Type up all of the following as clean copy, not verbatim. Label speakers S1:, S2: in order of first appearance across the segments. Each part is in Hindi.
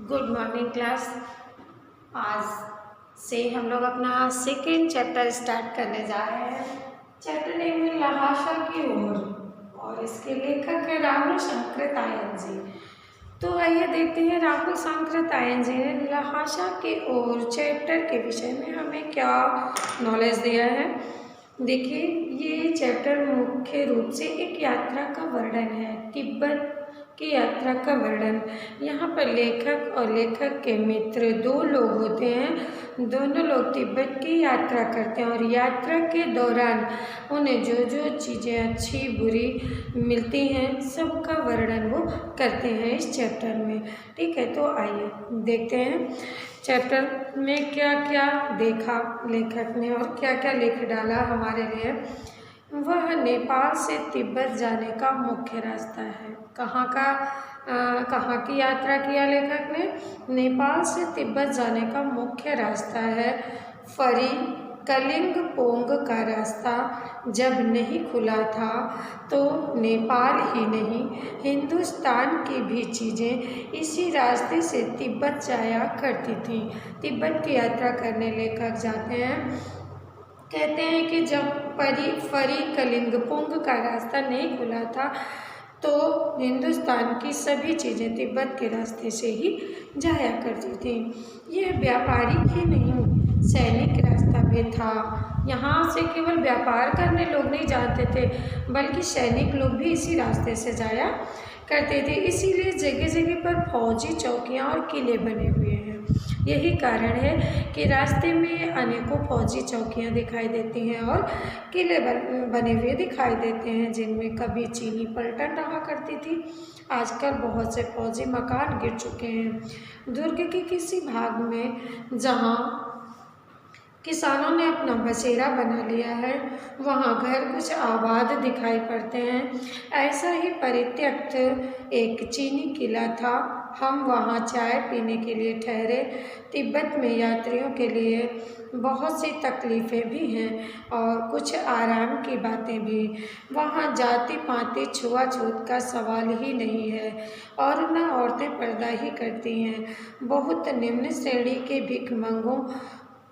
S1: Good morning class. आज से हम लोग अपना सेकेंड चैप्टर स्टार्ट करने जा रहे हैं। चैप्टर नेम है लहाशा की ओर और इसके लेखक है राहुल सांकृत आयन जी। तो आइए देखते हैं राहुल सांकृत आयन जी ने लहाशा की ओर चैप्टर के विषय में हमें क्या नॉलेज दिया है। देखिए, ये चैप्टर मुख्य रूप से एक यात्रा का वर्णन है, तिब्बत की यात्रा का वर्णन। यहाँ पर लेखक और लेखक के मित्र दो लोग होते हैं। दोनों लोग तिब्बत की यात्रा करते हैं और यात्रा के दौरान उन्हें जो जो चीज़ें अच्छी बुरी मिलती हैं सबका वर्णन वो करते हैं इस चैप्टर में। ठीक है, तो आइए देखते हैं चैप्टर में क्या क्या देखा लेखक ने और क्या क्या लिख डाला हमारे लिए। वह नेपाल से तिब्बत जाने का मुख्य रास्ता है। कहाँ की यात्रा किया लेखक ने? नेपाल से तिब्बत जाने का मुख्य रास्ता है फरी कलिंगपोंग का रास्ता। जब नहीं खुला था तो नेपाल ही नहीं, हिंदुस्तान की भी चीज़ें इसी रास्ते से तिब्बत जाया करती थीं। तिब्बत की यात्रा करने लेखक जाते हैं, कहते हैं कि जब फरी कलिंगपोंग का रास्ता नहीं खुला था तो हिंदुस्तान की सभी चीज़ें तिब्बत के रास्ते से ही जाया करती थी। ये व्यापारिक ही नहीं, सैनिक रास्ता भी था। यहाँ से केवल व्यापार करने लोग नहीं जाते थे, बल्कि सैनिक लोग भी इसी रास्ते से जाया करते थे। इसीलिए जगह जगह पर फौजी चौकियाँ और किले बने हुए हैं। यही कारण है कि रास्ते में अनेकों फौजी चौकियाँ दिखाई देती हैं और किले बने हुए दिखाई देते हैं, जिनमें कभी चीनी पलटन रहा करती थी। आजकल बहुत से फौजी मकान गिर चुके हैं। दुर्ग के किसी भाग में जहाँ किसानों ने अपना बसेरा बना लिया है, वहाँ घर कुछ आबाद दिखाई पड़ते हैं। ऐसा ही परित्यक्त एक चीनी किला था। हम वहाँ चाय पीने के लिए ठहरे। तिब्बत में यात्रियों के लिए बहुत सी तकलीफ़ें भी हैं और कुछ आराम की बातें भी। वहाँ जाति पाति छुआछूत का सवाल ही नहीं है और न औरतें पर्दा ही करती हैं। बहुत निम्न श्रेणी के भिखमंगों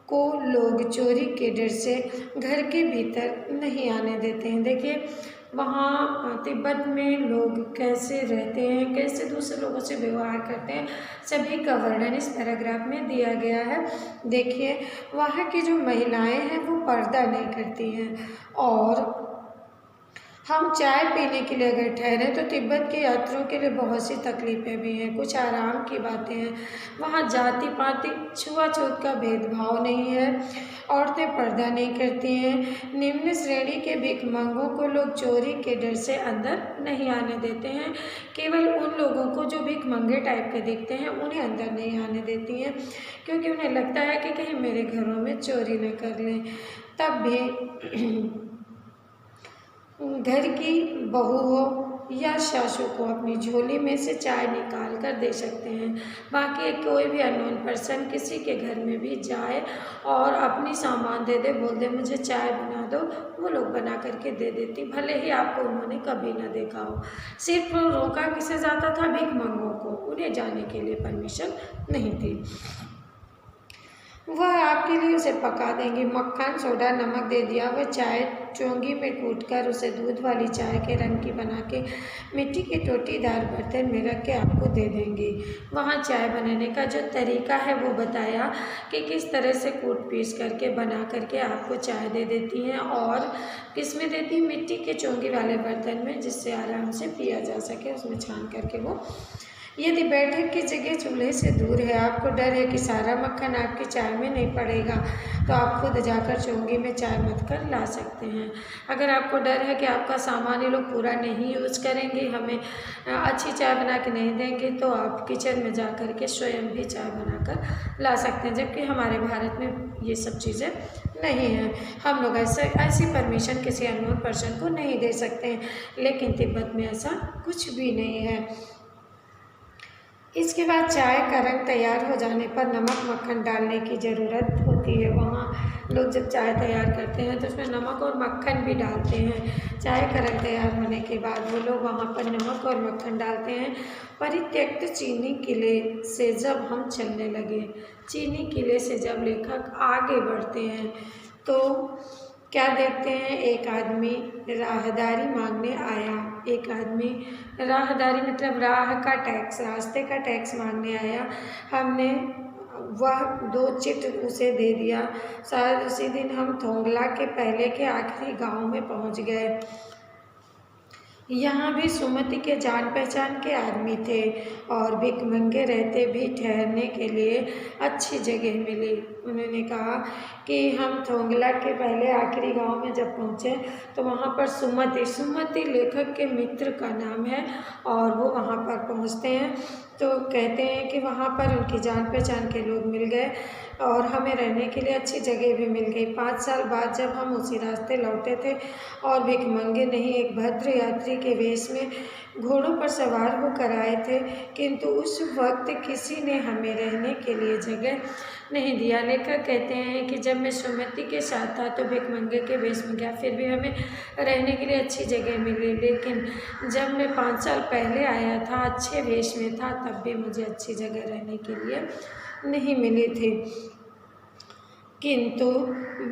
S1: को लोग चोरी के डर से घर के भीतर नहीं आने देते हैं। देखिए, वहाँ तिब्बत में लोग कैसे रहते हैं, कैसे दूसरे लोगों से व्यवहार करते हैं, सभी का वर्णन इस पैराग्राफ में दिया गया है। देखिए, वहाँ की जो महिलाएं हैं वो पर्दा नहीं करती हैं। और हम चाय पीने के लिए अगर ठहरे तो तिब्बत के यात्रियों के लिए बहुत सी तकलीफ़ें भी हैं, कुछ आराम की बातें हैं। वहाँ जाति पाति छुआछूत का भेदभाव नहीं है, औरतें पर्दा नहीं करती हैं। निम्न श्रेणी के भिखमंगों को लोग चोरी के डर से अंदर नहीं आने देते हैं। केवल उन लोगों को जो भिखमंगे टाइप के दिखते हैं उन्हें अंदर नहीं आने देती हैं, क्योंकि उन्हें लगता है कि कहीं मेरे घरों में चोरी न कर लें। तब भी घर की बहू हो या सासू को अपनी झोली में से चाय निकाल कर दे सकते हैं। बाकी कोई भी अननोन पर्सन किसी के घर में भी जाए और अपनी सामान दे दे, बोल दे मुझे चाय बना दो, वो लोग बना करके दे देती, भले ही आपको उन्होंने कभी ना देखा हो। सिर्फ रोका किसे जाता था? भिखमंगों को, उन्हें जाने के लिए परमिशन नहीं थी। वह आपके लिए उसे पका देंगी। मक्खन सोडा नमक दे दिया। वह चाय चोंगी में कूटकर उसे दूध वाली चाय के रंग की बना के मिट्टी के टोटीदार बर्तन में रख के आपको दे देंगी। वहाँ चाय बनाने का जो तरीका है वो बताया कि किस तरह से कूट पीस करके बना करके आपको चाय दे देती हैं और किस में देती, मिट्टी के चोंगी वाले बर्तन में, जिससे आराम से पिया जा सके, उसमें छान करके वो। यदि बैठक की जगह चूल्हे से दूर है, आपको डर है कि सारा मक्खन आपकी चाय में नहीं पड़ेगा, तो आप खुद जाकर चोंगी में चाय मथ कर ला सकते हैं। अगर आपको डर है कि आपका सामान ये लोग पूरा नहीं यूज़ करेंगे, हमें अच्छी चाय बना के नहीं देंगे, तो आप किचन में जा कर के स्वयं भी चाय बनाकर ला सकते हैं। जबकि हमारे भारत में ये सब चीज़ें नहीं हैं। हम लोग ऐसी परमिशन किसी अननोन पर्सन को नहीं दे सकते हैं, लेकिन तिब्बत में ऐसा कुछ भी नहीं है। इसके बाद चाय का रंग तैयार हो जाने पर नमक मक्खन डालने की ज़रूरत होती है। वहाँ लोग जब चाय तैयार करते हैं तो उसमें नमक और मक्खन भी डालते हैं। चाय का रंग तैयार होने के बाद वो लोग वहाँ पर नमक और मक्खन डालते हैं। परित्यक्त चीनी किले से जब हम चलने लगे, चीनी किले से जब लेखक आगे बढ़ते हैं तो क्या देखते हैं, एक आदमी राहदारी मांगने आया। एक आदमी राहदारी मतलब राह का टैक्स, रास्ते का टैक्स मांगने आया। हमने वह 2 चिट उसे दे दिया। शायद उसी दिन हम थोंगला के पहले के आखिरी गांव में पहुंच गए। यहाँ भी सुमति के जान पहचान के आदमी थे और भिखमंगे रहते भी ठहरने के लिए अच्छी जगह मिली। उन्होंने कहा कि हम थोंगला के पहले आखिरी गांव में जब पहुँचे तो वहाँ पर सुमति लेखक के मित्र का नाम है और वो वहाँ पर पहुँचते हैं तो कहते हैं कि वहाँ पर उनकी जान पहचान के लोग मिल गए और हमें रहने के लिए अच्छी जगह भी मिल गई। 5 साल बाद जब हम उसी रास्ते लौटे थे और भिखमंगे नहीं, एक भद्र यात्री के वेश में घोड़ों पर सवार होकर आए थे, किंतु उस वक्त किसी ने हमें रहने के लिए जगह नहीं दिया। लेखक कहते हैं कि जब मैं सुमति के साथ था तो भिखमंगे के वेश में गया, फिर भी हमें रहने के लिए अच्छी जगह मिली, लेकिन जब मैं 5 साल पहले आया था अच्छे वेश में था तब भी मुझे अच्छी जगह रहने के लिए नहीं मिली थी। किंतु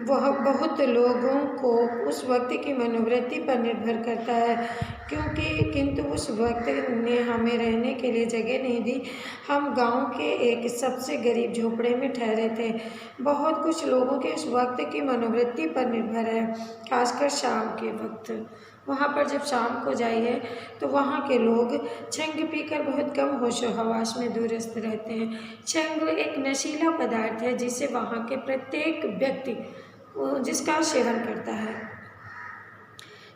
S1: वह बहुत लोगों को उस वक्त की मनोवृत्ति पर निर्भर करता है, किंतु उस वक्त ने हमें रहने के लिए जगह नहीं दी। हम गांव के एक सबसे गरीब झोपड़े में ठहरे थे। बहुत कुछ लोगों के उस वक्त की मनोवृत्ति पर निर्भर है, खासकर शाम के वक्त। वहाँ पर जब शाम को जाइए तो वहाँ के लोग छंग पीकर बहुत कम होशो हवास में दूरस्थ रहते हैं। छंग एक नशीला पदार्थ है जिसे वहाँ के प्रत्येक व्यक्ति जिसका सेवन करता है।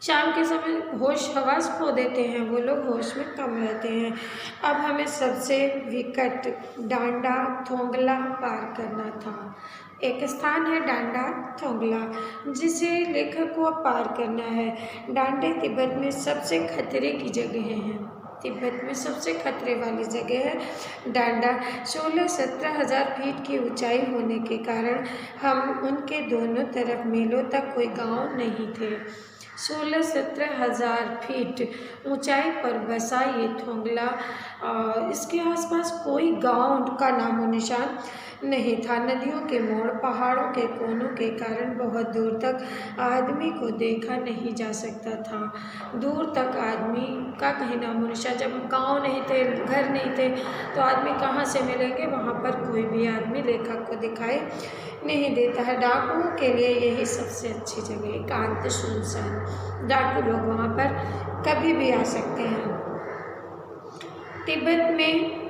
S1: शाम के समय होश हवास खो देते हैं, वो लोग होश में कम रहते हैं। अब हमें सबसे विकट डांडा थोंगला पार करना था। एक स्थान है डांडा थोंगला जिसे लेखक को अब पार करना है। डांडे तिब्बत में सबसे खतरे की जगह हैं। तिब्बत में सबसे खतरे वाली जगह है डांडा। 16-17 हज़ार फीट की ऊंचाई होने के कारण हम उनके दोनों तरफ मीलों तक कोई गांव नहीं थे। 16-17 हज़ार फीट ऊंचाई पर बसा ये थोंगला, इसके आसपास कोई गांव का नामो निशान नहीं था। नदियों के मोड़, पहाड़ों के कोनों के कारण बहुत दूर तक आदमी को देखा नहीं जा सकता था। दूर तक आदमी का कहीं नामो निशान, जब गांव नहीं थे, घर नहीं थे तो आदमी कहाँ से मिलेंगे। वहाँ पर कोई भी आदमी लेखक को दिखाई नहीं देता है। डाकुओं के लिए यही सबसे अच्छी जगह, एकांत सुनसान। डाकू लोग वहाँ पर कभी भी आ सकते हैं। तिब्बत में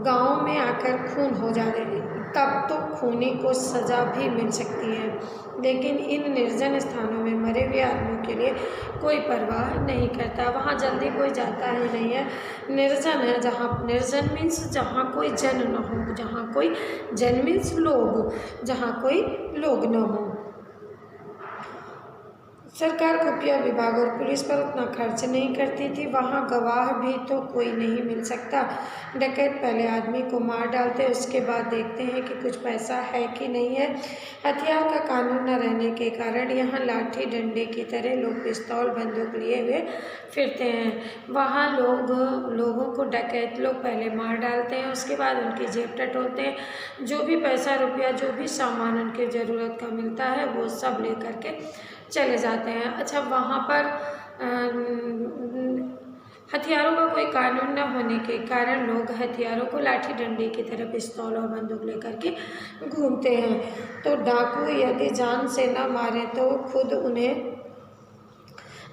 S1: गांव में आकर खून हो जाने तब तो खूनी को सज़ा भी मिल सकती है, लेकिन इन निर्जन स्थानों में मरे हुए आदमियों के लिए कोई परवाह नहीं करता। वहाँ जल्दी कोई जाता ही नहीं है। निर्जन है, जहाँ निर्जन मीन्स जहाँ कोई जन न हो, जहाँ कोई जन मीन्स लोग, जहाँ कोई लोग न हो। सरकार खुफिया विभाग और पुलिस पर उतना खर्च नहीं करती थी। वहाँ गवाह भी तो कोई नहीं मिल सकता। डकैत पहले आदमी को मार डालते, उसके बाद देखते हैं कि कुछ पैसा है कि नहीं है। हथियार का कानून न रहने के कारण यहाँ लाठी डंडे की तरह लोग पिस्तौल बंदूक लिए हुए फिरते हैं। वहाँ लोगों को डकैत लोग पहले मार डालते हैं, उसके बाद उनकी जेब टटोलते हैं। जो भी पैसा रुपया, जो भी सामान उनके ज़रूरत का मिलता है वो सब ले करके चले जाते हैं। अच्छा, वहाँ पर हथियारों का कोई कानून न होने के कारण लोग हथियारों को लाठी डंडे की तरह पिस्तौल और बंदूक लेकर के घूमते हैं। तो डाकू यदि जान से न मारे तो खुद उन्हें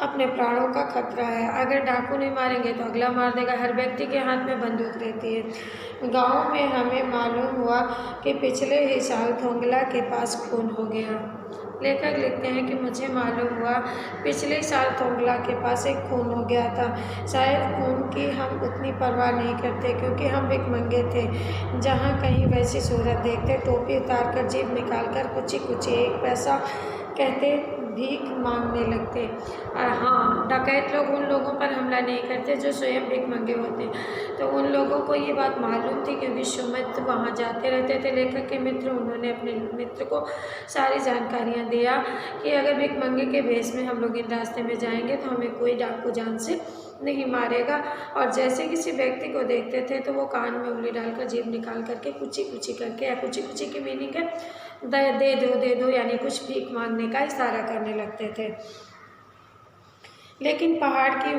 S1: अपने प्राणों का खतरा है। अगर डाकू नहीं मारेंगे तो अगला मार देगा। हर व्यक्ति के हाथ में बंदूक रहती है। गांव में हमें मालूम हुआ कि पिछले ही साल थोंगला के पास खून हो गया। लेखक लिखते हैं कि मुझे मालूम हुआ पिछले साल थोंगला के पास एक खून हो गया था। शायद खून की हम उतनी परवाह नहीं करते क्योंकि हम भिखमंगे थे। जहाँ कहीं वैसी सूरत देखते टोपी उतार कर जेब निकाल कर कुछ एक पैसा कहते भीख मांगने लगते। हाँ, डकैत लोग उन लोगों पर हमला नहीं करते जो स्वयं भीख मंगे होते। तो उन लोगों को ये बात मालूम थी क्योंकि सुमित वहाँ जाते रहते थे लेखक के मित्र। उन्होंने अपने मित्र को सारी जानकारियाँ दिया कि अगर भीख मंगे के भेष में हम लोग इन रास्ते में जाएंगे तो हमें कोई डाकू जान से नहीं मारेगा। और जैसे किसी व्यक्ति को देखते थे तो वो कान में उंगली डालकर जेब निकाल करके कुची कुची करके, या कुची कुची की मीनिंग है दे दो यानी कुछ भीख मांगने का इशारा करने लगते थे। लेकिन पहाड़ की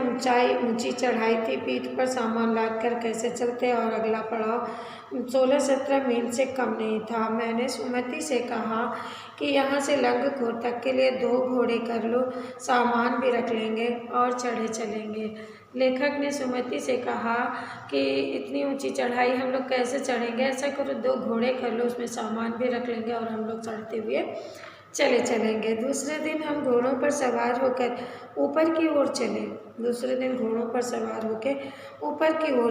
S1: ऊंची चढ़ाई थी, पीठ पर सामान लाद कर कैसे चलते, और अगला पड़ाव 16-17 मील से कम नहीं था। मैंने सुमति से कहा कि यहाँ से लंगखोर तक के लिए 2 घोड़े कर लो, सामान भी रख लेंगे और चढ़े चलेंगे। लेखक ने सुमति से कहा कि इतनी ऊंची चढ़ाई हम लोग कैसे चढ़ेंगे, ऐसा करो 2 घोड़े कर लो, उसमें सामान भी रख लेंगे और हम लोग चढ़ते हुए चले चलेंगे। दूसरे दिन हम घोड़ों पर सवार होकर ऊपर की ओर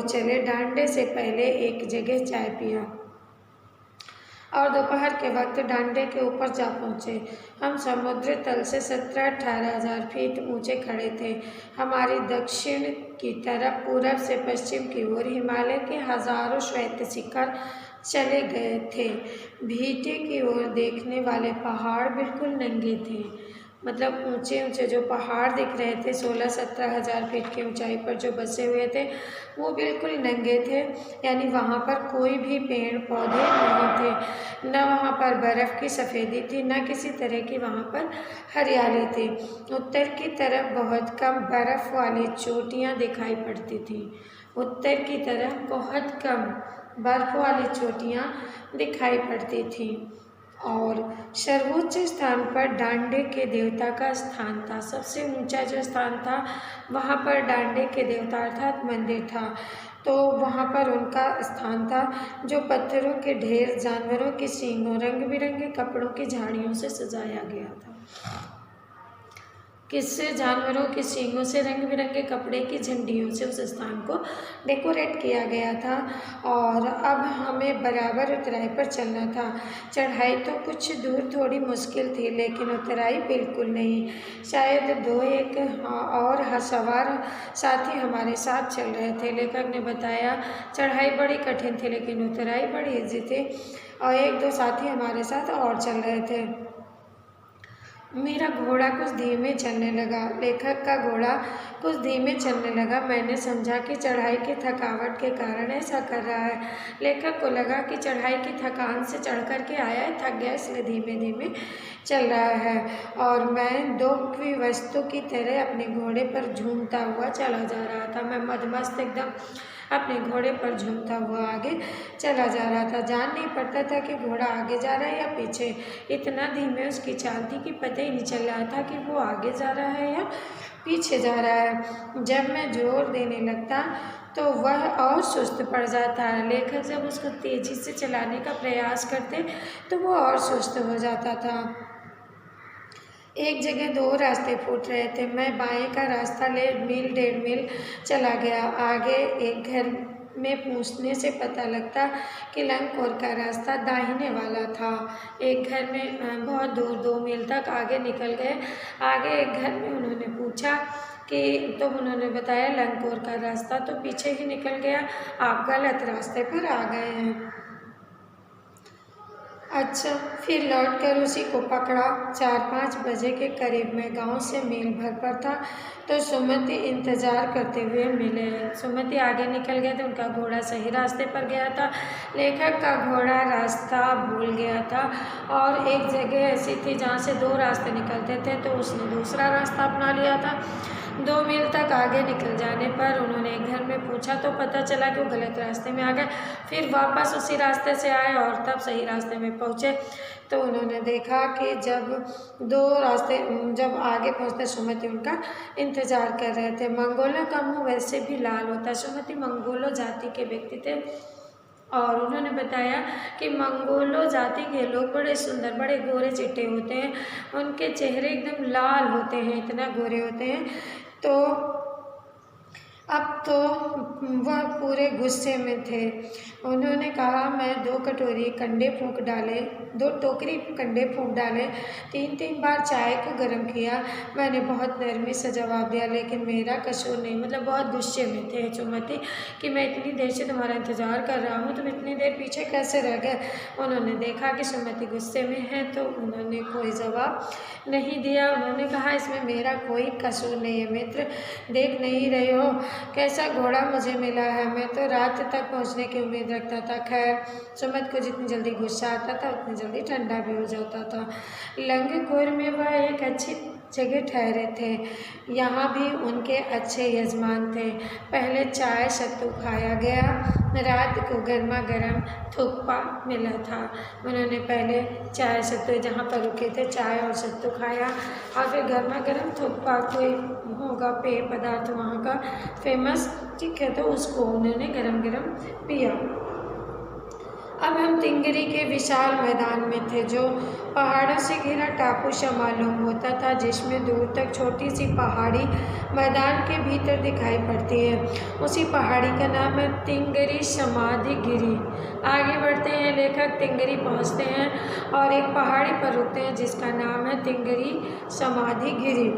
S1: चले। डांडे से पहले एक जगह चाय पिया और दोपहर के वक्त डांडे के ऊपर जा पहुँचे। हम समुद्र तल से 17-18 हज़ार फीट ऊंचे खड़े थे। हमारी दक्षिण की तरफ पूरब से पश्चिम की ओर हिमालय के हजारों श्वेत शिखर चले गए थे। भीटे की ओर देखने वाले पहाड़ बिल्कुल नंगे थे, मतलब ऊंचे ऊंचे जो पहाड़ दिख रहे थे 16-17 हज़ार फीट की ऊंचाई पर जो बसे हुए थे वो बिल्कुल नंगे थे, यानी वहाँ पर कोई भी पेड़ पौधे नहीं थे, न वहाँ पर बर्फ़ की सफ़ेदी थी, न किसी तरह की वहाँ पर हरियाली थी। उत्तर की तरफ बहुत कम बर्फ़ वाली चोटियाँ दिखाई पड़ती थीं। उत्तर की तरफ बहुत कम बर्फ़ वाली चोटियाँ दिखाई पड़ती थीं और सर्वोच्च स्थान पर डांडे के देवता का स्थान था। सबसे ऊंचा जो स्थान था वहाँ पर डांडे के देवता अर्थात मंदिर था। तो वहाँ पर उनका स्थान था जो पत्थरों के ढेर, जानवरों की सींगों, रंग बिरंगे कपड़ों की झाड़ियों से सजाया गया था। किससे? जानवरों के सींगों से, रंग बिरंगे कपड़े की झंडियों से उस स्थान को डेकोरेट किया गया था। और अब हमें बराबर ऊंचाई पर चलना था। चढ़ाई तो कुछ दूर थोड़ी मुश्किल थी, लेकिन उतराई बिल्कुल नहीं। शायद 2-1 और सवार साथी हमारे साथ चल रहे थे। लेखक ने बताया चढ़ाई बड़ी कठिन थी लेकिन उतराई बड़ी ईजी थी और 1-2 साथी हमारे साथ और चल रहे थे। मेरा घोड़ा कुछ धीमे चलने लगा, लेखक का घोड़ा कुछ धीमे चलने लगा। मैंने समझा कि चढ़ाई की थकावट के कारण ऐसा कर रहा है। लेखक को लगा कि चढ़ाई की थकान से चढ़ कर के आया है, थक गया, इसलिए धीमे धीमे चल रहा है। और मैं 2 की वस्तु की तरह अपने घोड़े पर झूमता हुआ चला जा रहा था। मैं मदमस्त एकदम अपने घोड़े पर झूमता हुआ आगे चला जा रहा था। जान नहीं पड़ता था कि घोड़ा आगे जा रहा है या पीछे। इतना धीमे उसकी चाल थी कि पता ही नहीं चल रहा था कि वो आगे जा रहा है या पीछे जा रहा है। जब मैं जोर देने लगता तो वह और सुस्त पड़ जाता। लेखक जब उसको तेज़ी से चलाने का प्रयास करते तो वो और सुस्त हो जाता था। एक जगह 2 रास्ते फूट रहे थे। मैं बाएं का रास्ता ले 1-1.5 मील चला गया। आगे एक घर में पूछने से पता लगता कि लंगकोर का रास्ता दाहिने वाला था। एक घर में बहुत दूर 2 मील तक आगे निकल गए। आगे एक घर में उन्होंने पूछा कि तो उन्होंने बताया लंगकोर का रास्ता तो पीछे ही निकल गया, आप गलत रास्ते पर आ गए हैं। अच्छा, फिर लौटकर उसी को पकड़ा। 4-5 बजे के करीब मैं गांव से मील भर पर था तो सुमति इंतज़ार करते हुए मिले। सुमति आगे निकल गए थे, उनका घोड़ा सही रास्ते पर गया था। लेखक का घोड़ा रास्ता भूल गया था और एक जगह ऐसी थी जहाँ से 2 रास्ते निकलते थे तो उसने दूसरा रास्ता अपना लिया था। 2 मील तक आगे निकल जाने पर उन्होंने एक घर में पूछा तो पता चला कि वो गलत रास्ते में आ गए। फिर वापस उसी रास्ते से आए और तब सही रास्ते में पहुँचे तो उन्होंने देखा कि जब आगे पहुँचते सुमति उनका इंतज़ार कर रहे थे। मंगोलों का मुँह वैसे भी लाल होता। सुमति मंगोलो जाति के व्यक्ति थे और उन्होंने बताया कि मंगोलो जाति के लोग बड़े सुंदर, बड़े गोरे चिट्टे होते हैं। उनके चेहरे एकदम लाल होते हैं, इतना गोरे होते हैं। तो अब तो वह पूरे गुस्से में थे। उन्होंने कहा, मैं 2 टोकरी कंडे फूंक डाले, 3-3 बार चाय को गर्म किया। मैंने बहुत नरमी से जवाब दिया, लेकिन मेरा कसूर नहीं। मतलब बहुत गुस्से में थे सुमति कि मैं इतनी देर से तुम्हारा इंतज़ार कर रहा हूँ, तुम इतनी देर पीछे कैसे रह गए। उन्होंने देखा कि सुमति गुस्से में है तो उन्होंने कोई जवाब नहीं दिया। उन्होंने कहा, इसमें मेरा कोई कसूर नहीं है मित्र, देख नहीं रहे हो कैसा घोड़ा मुझे मिला है। मैं तो रात तक पहुँचने की उम्मीद रखता था। खैर, सुमति को जितनी जल्दी गुस्सा आता था उतनी जल्दी ठंडा भी हो जाता था। लंगकोर में वह एक अच्छी जगह ठहरे थे। यहाँ भी उनके अच्छे यजमान थे। पहले चाय सत्तू खाया गया। रात को गर्मा गर्म थुक्पा मिला था। उन्होंने पहले चाय सत्तू, जहाँ पर रुके थे, चाय और सत्तू खाया और फिर गर्मा गर्म थुक्पा, कोई होगा पेय पदार्थ वहाँ का फेमस, ठीक है, तो उसको उन्होंने गरम गरम पिया। अब हम तिंगरी के विशाल मैदान में थे, जो पहाड़ों से घिरा टापू सा मालूम होता था, जिसमें दूर तक छोटी सी पहाड़ी मैदान के भीतर दिखाई पड़ती है। उसी पहाड़ी का नाम है तिंगरी समाधि गिरी। आगे बढ़ते हैं, लेखक तिंगरी पहुंचते हैं और एक पहाड़ी पर रुकते हैं जिसका नाम है तिंगरी समाधि गिरी।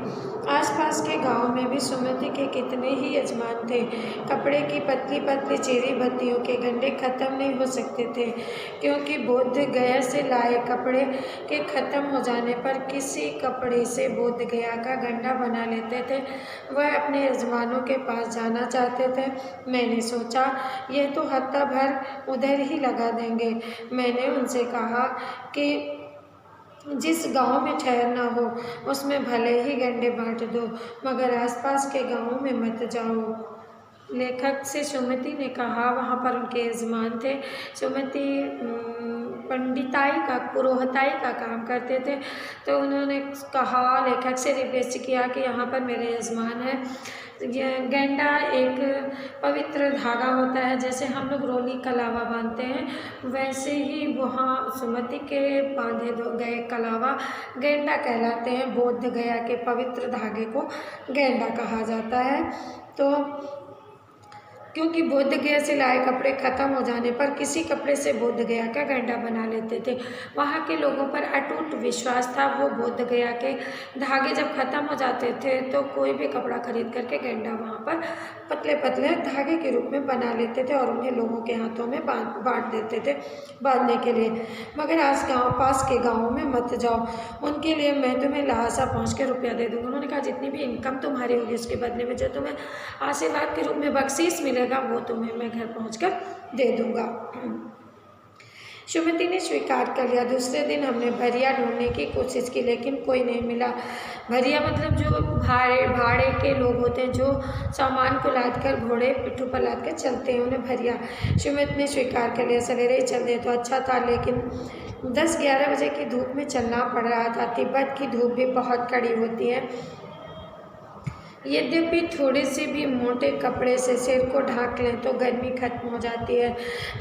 S1: आसपास के गांव में भी सुमति के कितने ही यजमान थे। कपड़े की पतली पतली चेरी बत्तियों के गंडे खत्म नहीं हो सकते थे, क्योंकि बोध गया से लाए कपड़े के खत्म हो जाने पर किसी कपड़े से बोध गया का गंडा बना लेते थे। वह अपने यजमानों के पास जाना चाहते थे। मैंने सोचा, यह तो हफ्ता भर उधर ही लगा देंगे। मैंने उनसे कहा कि जिस गांव में ठहरना हो उसमें भले ही गंडे बांट दो, मगर आसपास के गांवों में मत जाओ। लेखक से सुमति ने कहा, वहाँ पर उनके यजमान थे। सुमति पुरोहिताई का काम करते थे, तो उन्होंने कहा, लेखक से रिक्वेस्ट किया कि यहाँ पर मेरे यजमान हैं। गेंडा एक पवित्र धागा होता है, जैसे हम लोग रोली कलावा बांधते हैं, वैसे ही वहाँ सुमति के बांधे गए कलावा गेंडा कहलाते हैं। बोध गया के पवित्र धागे को गेंडा कहा जाता है। तो क्योंकि बोध गया से लाए कपड़े खत्म हो जाने पर किसी कपड़े से बोध गया का गंडा बना लेते थे। वहाँ के लोगों पर अटूट विश्वास था। वो बोध गया के धागे जब खत्म हो जाते थे तो कोई भी कपड़ा खरीद करके गंडा वहाँ पर पतले पतले धागे के रूप में बना लेते थे और उन्हें लोगों के हाथों में बांट देते थे बांधने के लिए। मगर आज पास के गाँव में मत जाओ, उनके लिए मैं तुम्हें लहासा पहुँच के रुपया दे दूँगा। उन्होंने कहा, जितनी भी इनकम तुम्हारी होगी उसके बदले में जो तुम्हें आशीर्वाद के रूप में बख्शीश मिलेगा वो तुम्हें मैं घर पहुंचकर दे दूंगा। सुमति ने स्वीकार कर लिया। दूसरे दिन हमने भरिया ढूंढने की कोशिश की, लेकिन कोई नहीं मिला। भरिया मतलब जो भाड़े के लोग होते हैं, जो सामान को लाद कर घोड़े पिट्ठू पर लाद कर चलते हैं, उन्हें भरिया। सुमति ने स्वीकार कर लिया। सवेरे ही चल दे तो अच्छा था, लेकिन 10-11 बजे की धूप में चलना पड़ रहा था। तिब्बत की धूप भी बहुत कड़ी होती है। यद्यपि थोड़े से भी मोटे कपड़े से सिर को ढाक लें तो गर्मी खत्म हो जाती है।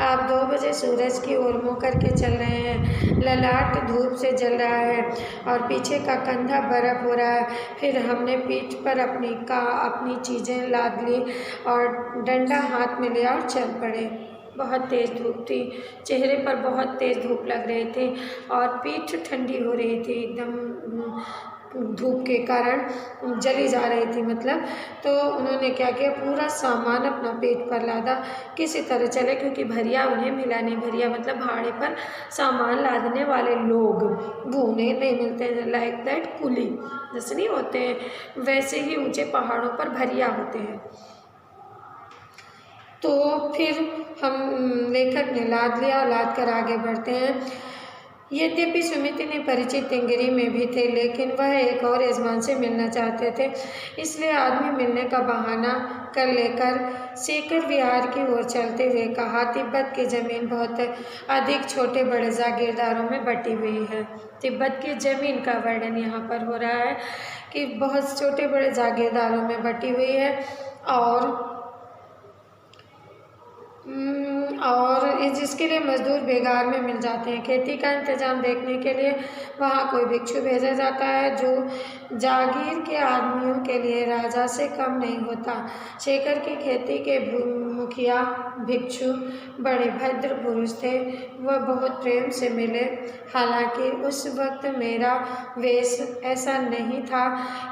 S1: आप 2 बजे सूरज की ओर मुँह करके चल रहे हैं। ललाट धूप से जल रहा है और पीछे का कंधा बर्फ हो रहा है। फिर हमने पीठ पर अपनी चीज़ें लाद ली और डंडा हाथ में लिया और चल पड़े। बहुत तेज़ धूप थी, चेहरे पर बहुत तेज़ धूप लग रही थी और पीठ ठंडी हो रही थी, एकदम धूप के कारण जली जा रही थी मतलब। तो उन्होंने क्या किया, पूरा सामान अपना पेट पर लादा, किसी तरह चले, क्योंकि भरिया उन्हें मिला नहीं। भरिया मतलब भाड़े पर सामान लादने वाले लोग, वो उन्हें नहीं मिलते हैं। लाइक दैट कुली जैसे नहीं होते हैं, वैसे ही ऊंचे पहाड़ों पर भरिया होते हैं। तो फिर हम लेखक ने लाद लिया और लाद कर आगे बढ़ते हैं। यद्यपि सुमिति ने परिचित तिंगरी में भी थे, लेकिन वह एक और यजमान से मिलना चाहते थे, इसलिए आदमी मिलने का बहाना कर लेकर सेकर विहार की ओर चलते हुए कहा, तिब्बत की ज़मीन बहुत अधिक छोटे बड़े जागीरदारों में बटी हुई है। तिब्बत की ज़मीन का वर्णन यहाँ पर हो रहा है कि बहुत छोटे बड़े जागीरदारों में बटी हुई है और जिसके लिए मजदूर बेगार में मिल जाते हैं। खेती का इंतजाम देखने के लिए वहाँ कोई भिक्षु भेजा जाता है, जो जागीर के आदमियों के लिए राजा से कम नहीं होता। शेखर की खेती के मुखिया भिक्षु बड़े भद्र पुरुष थे। वह बहुत प्रेम से मिले। हालांकि उस वक्त मेरा वेश ऐसा नहीं था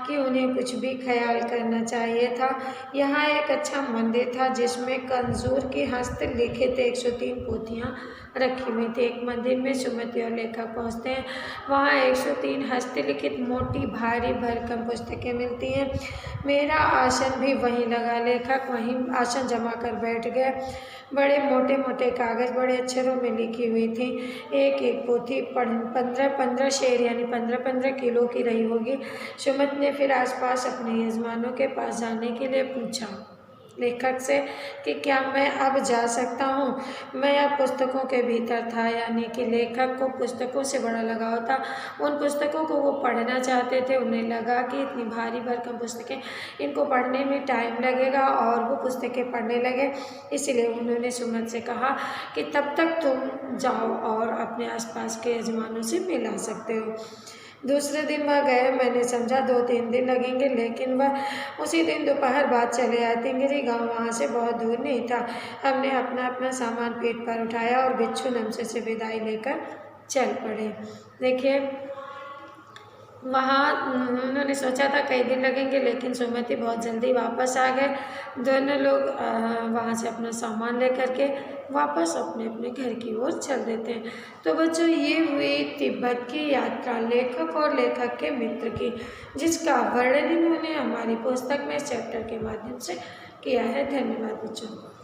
S1: कि उन्हें कुछ भी ख्याल करना चाहिए था। यहाँ एक अच्छा मंदिर था जिसमें कंजूर की हस्तलिखित 103 पोथियाँ रखी हुई थी। एक मंदिर में सुमति और लेखक पहुँचते हैं। वहाँ 103 हस्तलिखित मोटी भारी भरकम पुस्तकें मिलती हैं। मेरा आसन भी वहीं लगा। लेखक वहीं आसन जमा कर बैठ गए। बड़े मोटे मोटे कागज़ बड़े अक्षरों में लिखी हुई थी। एक एक पोथी 15-15 शेर यानी 15-15 किलो की रही होगी। सुमत ने फिर आसपास अपने यजमानों के पास जाने के लिए पूछा लेखक से कि क्या मैं अब जा सकता हूँ। मैं अब पुस्तकों के भीतर था, यानी कि लेखक को पुस्तकों से बड़ा लगाव था। उन पुस्तकों को वो पढ़ना चाहते थे। उन्हें लगा कि इतनी भारी भरकम पुस्तकें, इनको पढ़ने में टाइम लगेगा, और वो पुस्तकें पढ़ने लगे। इसलिए उन्होंने सुमन से कहा कि तब तक तुम जाओ और अपने आसपास के यजमानों से मिल आ सकते हो। दूसरे दिन वह गए। मैंने समझा 2-3 दिन लगेंगे, लेकिन वह उसी दिन दोपहर बाद चले आए। तिंगरी गांव वहाँ से बहुत दूर नहीं था। हमने अपना अपना सामान पीठ पर उठाया और बिच्छू नमसे से विदाई लेकर चल पड़े। देखिए, वहाँ उन्होंने सोचा था कई दिन लगेंगे, लेकिन सुमति बहुत जल्दी वापस आ गए। दोनों लोग वहाँ से अपना सामान लेकर के वापस अपने अपने घर की ओर चल देते हैं। तो बच्चों, ये हुई तिब्बत की यात्रा लेखक और लेखक के मित्र की, जिसका वर्णन इन्होंने हमारी पुस्तक में चैप्टर के माध्यम से किया है। धन्यवाद बच्चों।